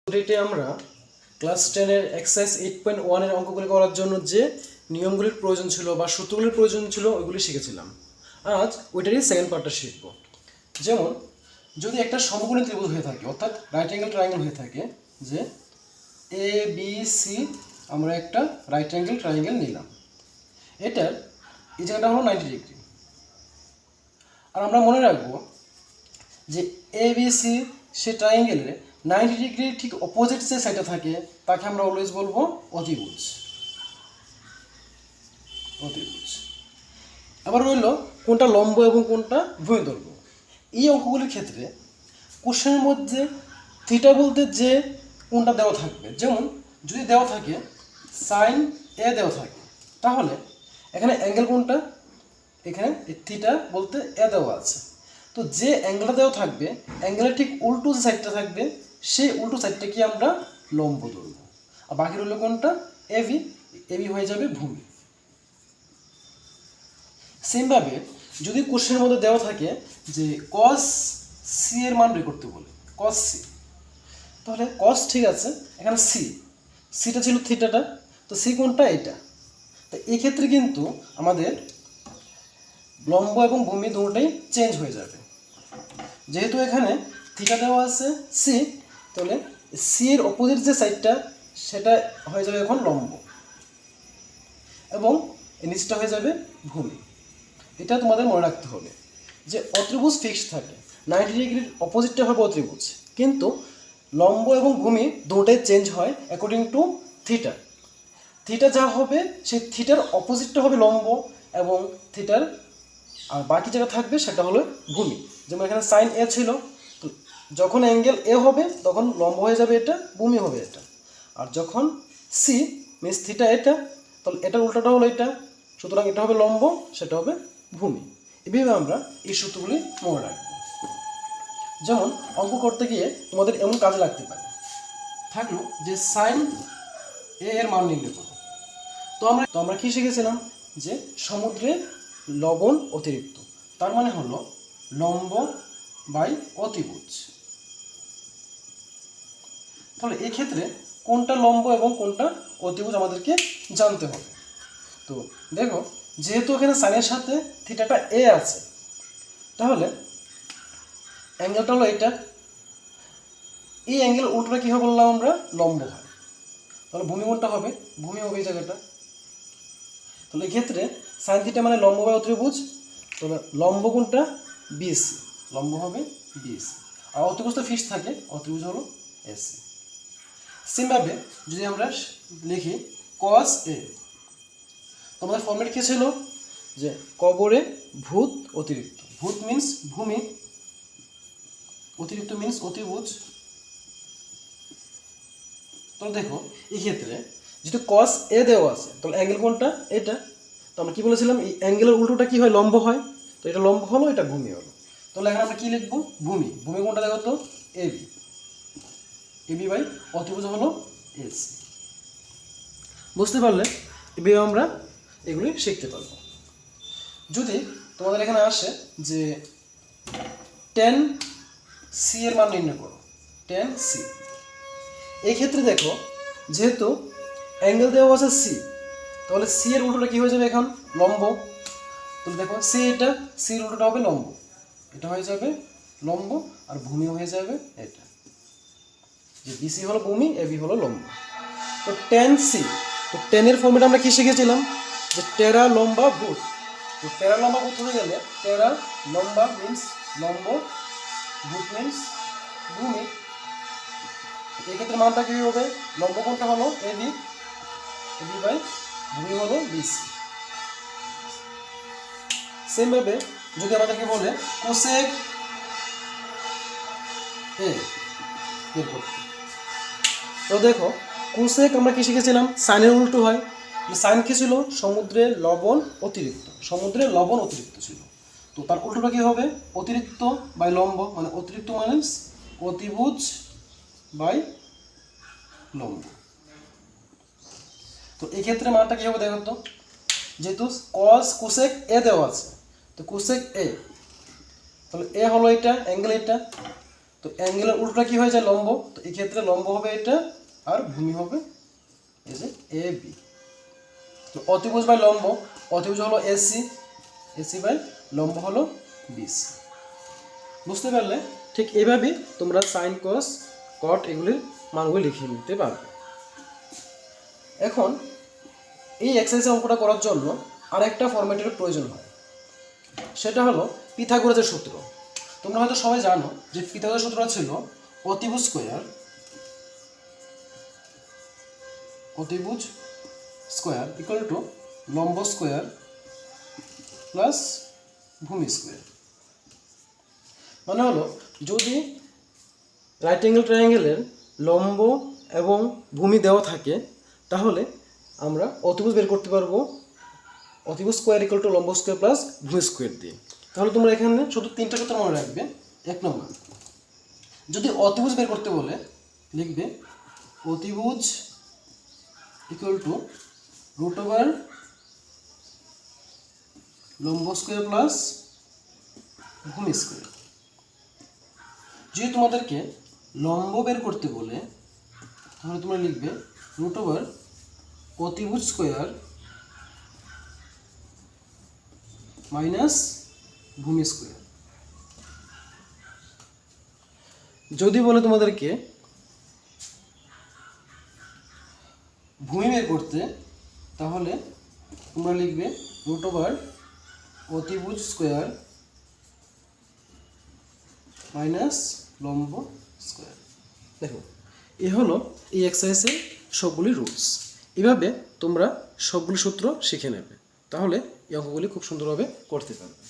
ভিডিওতে আমরা ক্লাস 10 এর এক্সারসাইজ 8.1 এর অঙ্কগুলি করার জন্য যে নিয়মগুলির প্রয়োজন ছিল বা সূত্রগুলির প্রয়োজন ছিল ওইগুলি শিখেছিলাম। আজ ওইটারই সেকেন্ড পার্টটা শিখব। যেমন যদি একটা সমকোণী ত্রিভুজ হয়ে থাকে অর্থাৎ রাইট অ্যাঙ্গেল ট্রায়াঙ্গেল হয়ে থাকে, যে এ বি সি আমরা একটা রাইট অ্যাঙ্গেল ট্রায়াঙ্গেল নিলাম, এটার এই জায়গাটা হলো 90 ডিগ্রি। আর আমরা মনে রাখবো যে A B C say ট্রায়াঙ্গেলে 90 degree ঠিক অপোজিট যে সাইডটা থাকে তাকে আমরা অলওয়েজ বলবো অতিভুজ। অতিভুজ। আবার রইল কোনটা লম্ব এবং কোনটা ভূমিদৈর্ঘ্য। এই অঙ্কগুলির ক্ষেত্রে কোশ্চেনের মধ্যে থিটা বলতে যে কোনটা দেওয়া থাকবে, যেমন যদি দেওয়া থাকে সাইন এ দেওয়া থাকে, তাহলে এখানে অ্যাঙ্গেল কোনটা, এখানে থিটা বলতে এ দেওয়া আছে। তো যে অ্যাঙ্গেলটা দেওয়া থাকবে অ্যাঙ্গেলের ঠিক উল্টো যে সাইডটা থাকবে সেই উল্টো সাইডটা কি আমরা লম্ব ধরবো। আর বাকি রইল কোনটা এবি, এবি হয়ে যাবে ভূমি। সেমভাবে যদি কোশ্চেনের মধ্যে দেওয়া থাকে যে কস সি এর মান বের করতে বলে, কস সি, তাহলে কস ঠিক আছে, এখানে সি, সিটা ছিল থিটাটা, তো সি কোনটা এটা। তো এই ক্ষেত্রে কিন্তু আমাদের লম্ব এবং ভূমি দুটোটাই চেঞ্জ হয়ে যাবে। যেহেতু এখানে থিটা দেওয়া আছে সি, তাহলে সি এর অপোজিট যে সাইডটা সেটা হয়ে যাবে এখন লম্ব এবং নিচটা হয়ে যাবে ভূমি। এটা তোমাদের মনে রাখতে হবে যে অত্রিভুজ ফিক্সড থাকে, 90 ডিগ্রির অপোজিটটা হবে অত্রিভুজ, কিন্তু লম্ব এবং ভূমি দুটোটাই চেঞ্জ হয় অ্যাকর্ডিং টু থিটা। থিটা যা হবে সেই থিটার অপোজিটটা হবে লম্ব এবং থিটার আর বাকি যেটা থাকবে সেটা হলো ভূমি। যেমন এখানে সাইন এ ছিল, তো যখন অ্যাঙ্গেল এ হবে তখন লম্ব হয়ে যাবে এটা, ভূমি হবে এটা। আর যখন সি মিনস থিটা এটা, তাহলে এটার উল্টাটা হলো এটা, সুতরাং এটা হবে লম্ব, সেটা হবে ভূমি। এভাবে আমরা এই সূত্রগুলি মনে রাখবো। যেমন অঙ্ক করতে গিয়ে তোমাদের এমন কাজে লাগতে পারে, থাকলো যে সাইন এ এর মান নির্ণয় করো। তো আমরা কি শিখেছিলাম যে সমুদ্রে লবণ অতিরিক্ত, তার মানে হলো লম্ব বাই অতিভুজ। তাহলে এই ক্ষেত্রে কোনটা লম্ব এবং কোনটা অতিভুজ আমাদেরকে জানতে হবে। তো দেখো, যেহেতু এখানে সাইনের সাথে থিটাটা এ আছে, তাহলে অ্যাঙ্গেলটা হলো এটা, এই অ্যাঙ্গেল উল্টোটা কী হবে বললাম আমরা, লম্ব হয়। তাহলে ভূমি কোনটা হবে, ভূমি হবে এই জায়গাটা। তাহলে এক্ষেত্রে সাইন থিটা মানে লম্ব বা অতিভুজ, তাহলে লম্ব কোনটা বিসি, লম্ব হবে বিসি। আর অতিভুজ তো ফিক্সড থাকে, অতিভুজ হলো এসি। সেমভাবে যদি আমরা লিখি কস এ, তোমাদের ফর্মেট কী ছিল যে কবরে ভূত অতিরিক্ত, ভূত মিন্স ভূমি, অতিরিক্ত মিন্স অতিভুজ। তাহলে দেখো এই ক্ষেত্রে যেহেতু কস এ দেওয়া আছে, তাহলে অ্যাঙ্গেল কোনটা এটা, তো আমরা কী বলেছিলাম এই অ্যাঙ্গেলের উল্টোটা কী হয়, লম্ব হয়। তো এটা লম্ব হলো, এটা ভূমি হলো। তাহলে এখন আমরা কী লিখবো, ভূমি। ভূমি কোনটা দেখো তো এবি, এবি বাই অতিভুজ হলো এসি। বুঝতে পারলে এভাবে আমরা এগুলি শিখতে পারবো। যদি তোমাদের এখানে আসে যে 10 সি এর মান নির্ণয় করো, 10 সি, এই ক্ষেত্রে দেখো যেহেতু অ্যাঙ্গেল দেওয়া আছে সি, তাহলে সি এর উল্টোটা কী হয়ে যাবে এখন, লম্ব। তাহলে দেখো সি এটা, সির উল্টোটা হবে লম্ব, এটা হয়ে যাবে লম্ব, আর ভূমি হয়ে যাবে এটা, যে বিসি হলো ভূমি, এবি হলো লম্ব। তো 10 সি, তো 10 এর ফর্মেট আমরা কি শিখেছিলাম যে টেরা লম্বা ভূত। তো টেরা লম্বা ভূত হয়ে গেলে টেরা লম্বা মিন্স লম্ব, ভূত মিন্স ভূমি। এক্ষেত্রে মানটা কী হবে, লম্ব কোনটা হলো এবি, এবি বাই ভূমি হলো বিসি। সেমভাবে যদি আমাদেরকে বলে কোসেক এ বের করতে, তো দেখো কোসেক আমরা কি শিখেছিলাম, সাইনের উল্টো হয়। সাইন কি ছিল, সমুদ্রের লবণ অতিরিক্ত, সমুদ্রের লবণ অতিরিক্ত ছিল, তো তার উল্টোটা কী হবে, অতিরিক্ত বাই লম্ব, মানে অতিরিক্ত মানে অতিভুজ বাই লম্ব। তো এই ক্ষেত্রে মানটা কী হবে দেখো তো, যেহেতু কস কোসেক এ দেওয়া আছে, তো কোসেক এ, তাহলে এ হলো এটা, অ্যাঙ্গেল এটা, তো অ্যাঙ্গেলের উল্টোটা কি হয়ে যায় লম্ব, তো এই ক্ষেত্রে লম্ব হবে এটা আর ভূমি হবে এই যে এ বি। তো অতিভুজ বাই লম্ব, অতিভুজ হলো এসি, এসি বাই লম্ব হলো বিসি। বুঝতে পারলে? ঠিক এইভাবেই তোমরা সাইন কস কট এগুলির মানগুলি লিখে নিতে পারবে। এখন এই এক্সারসাইজ অঙ্কটা করার জন্য আরেকটা ফরম্যাটের প্রয়োজন হয়, সেটা হলো পিথাগোরাসের সূত্র। তোমরা হয়তো সবাই জানো যে পিথাগোরাসের সূত্রটা ছিল অতিভুজ স্কোয়ার ইকুয়াল টু লম্ব স্কোয়ার প্লাস ভূমি স্কোয়ার। মানে হলো যদি রাইট অ্যাঙ্গেল ট্রায়াঙ্গেলের লম্ব এবং ভূমি দেওয়া থাকে তাহলে আমরা অতিভুজ বের করতে পারবো অতিভুজ স্কোয়ার ইকুয়াল টু লম্ব স্কোয়ার প্লাস ভূমি স্কোয়ার দিয়ে। তাহলে তোমরা এখানে শুধু তিনটা সূত্র মনে রাখবে। 1 নম্বর, যদি অতিভুজ বের করতে বলে লিখবে অতিভুজ ইকুয়াল টু রুট ওভার লম্ব স্কোয়ার প্লাস ভূমি স্কোয়ার। যদি তোমাদেরকে লম্ব বের করতে বলে তাহলে তোমরা লিখবে রুট ওভার অতিভুজ স্কোয়ার মাইনাস ভূমি স্কোয়ার। যদি বলে তোমাদেরকে ভূমি বের করতে তাহলে তোমরা লিখবে রুট ওভার অতিভুজ স্কোয়ার মাইনাস লম্ব স্কোয়ার। দেখো এ হলো এই এক্সারসাইজের সবগুলি রুলস। এভাবে তোমরা সবগুলি সূত্র শিখে নেবে, তাহলে এই অঙ্কগুলি খুব সুন্দরভাবে করতে পারবে।